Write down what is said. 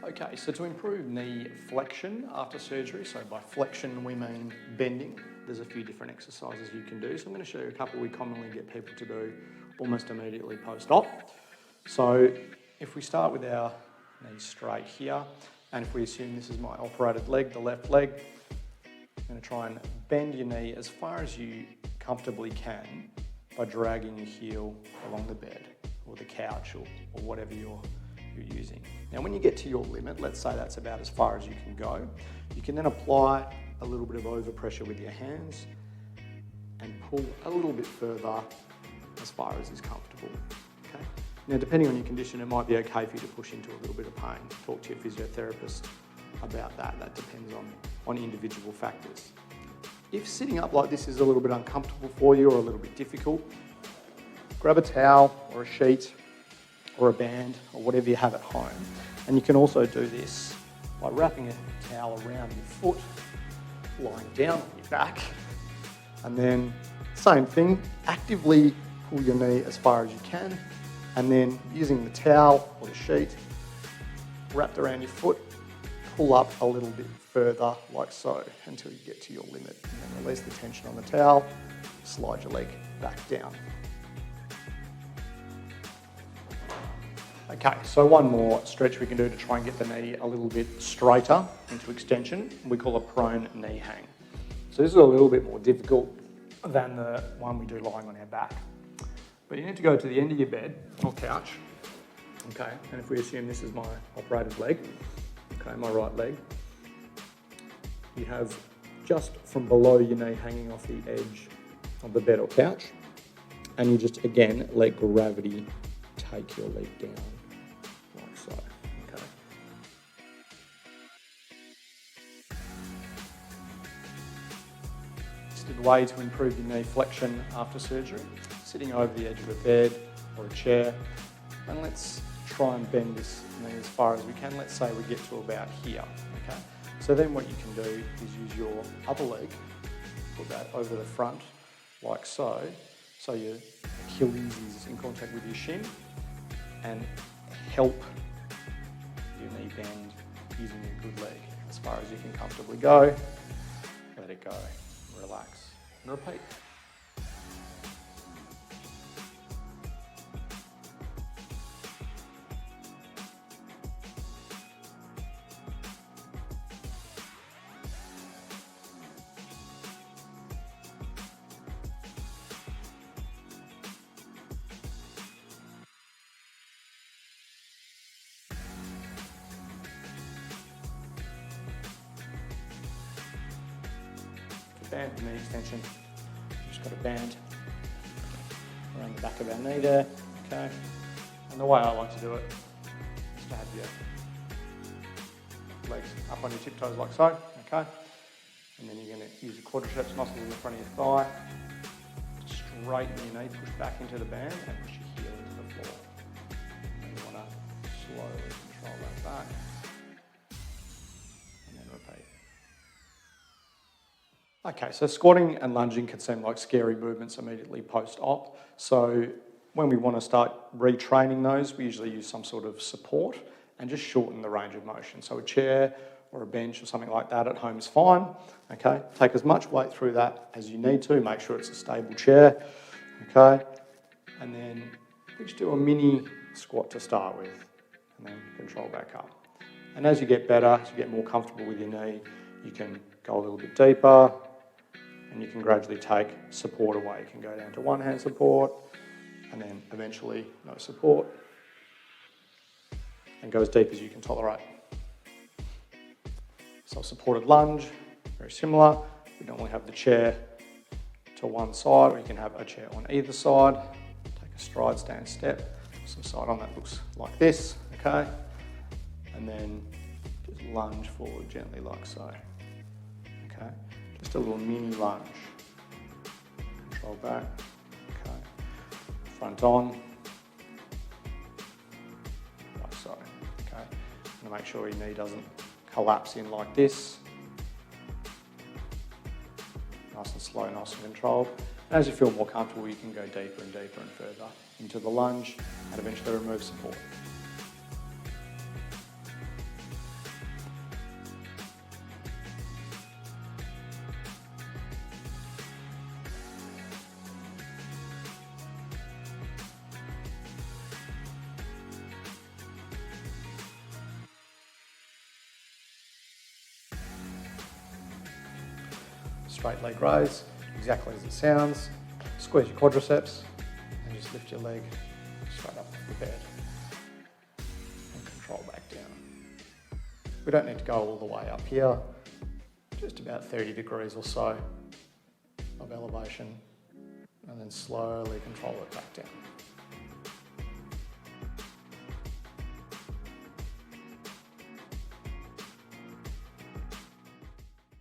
Okay, so to improve knee flexion after surgery, so by flexion we mean bending, there's a few different exercises you can do. So I'm going to show you a couple we commonly get people to do almost immediately post-op. So if we start with our knees straight here, and if we assume this is my operated leg, the left leg, I'm going to try and bend your knee as far as you comfortably can by dragging your heel along the bed or the couch or whatever you're using. Now when you get to your limit, let's say that's about as far as you can go, you can then apply a little bit of overpressure with your hands and pull a little bit further as far as is comfortable. Okay? Now depending on your condition, it might be okay for you to push into a little bit of pain. Talk to your physiotherapist about that. That depends on individual factors. If sitting up like this is a little bit uncomfortable for you or a little bit difficult, grab a towel or a sheet or a band or whatever you have at home. And you can also do this by wrapping a towel around your foot, lying down on your back, and then same thing, actively pull your knee as far as you can, and then using the towel or the sheet wrapped around your foot, pull up a little bit further like so until you get to your limit, and then release the tension on the towel, slide your leg back down. Okay, so one more stretch we can do to try and get the knee a little bit straighter into extension. We call a prone knee hang. So this is a little bit more difficult than the one we do lying on our back. But you need to go to the end of your bed or couch, okay, and if we assume this is my operated leg, okay, my right leg, you have just from below your knee hanging off the edge of the bed or couch, and you just, again, let gravity take your leg down, like so, okay. Just a way to improve your knee flexion after surgery, sitting over the edge of a bed or a chair, and let's try and bend this knee as far as we can. Let's say we get to about here, okay. So then what you can do is use your other leg, put that over the front, like so, so your Achilles is in contact with your shin, and help your knee bend using your good leg as far as you can comfortably go. Let it go, relax, and repeat. Band with knee extension. We've just got a band around the back of our knee there, okay? And the way I like to do it is to have your legs up on your tiptoes like so, okay? And then you're going to use the quadriceps muscles in the front of your thigh, straighten your knee, push back into the band and push your heel into the floor. And you want to slowly control that back and then repeat. Okay, so squatting and lunging can seem like scary movements immediately post-op. So when we want to start retraining those, we usually use some sort of support and just shorten the range of motion. So a chair or a bench or something like that at home is fine. Okay, take as much weight through that as you need to. Make sure it's a stable chair. Okay, and then we just do a mini squat to start with, and then control back up. And as you get better, as you get more comfortable with your knee, you can go a little bit deeper, and you can gradually take support away. You can go down to one hand support, and then eventually no support, and go as deep as you can tolerate. So supported lunge, very similar. We normally have the chair to one side, or you can have a chair on either side. Take a stride, stand, step. Some side on that looks like this, okay? And then just lunge forward gently like so, okay? Just a little mini lunge. Control back, okay. Front on, like so, okay. And make sure your knee doesn't collapse in like this. Nice and slow, nice and controlled. And as you feel more comfortable, you can go deeper and deeper and further into the lunge and eventually remove support. straight leg raise, exactly as it sounds. Squeeze your quadriceps and just lift your leg straight up off the bed and control back down. We don't need to go all the way up here, just about 30 degrees or so of elevation, and then slowly control it back down.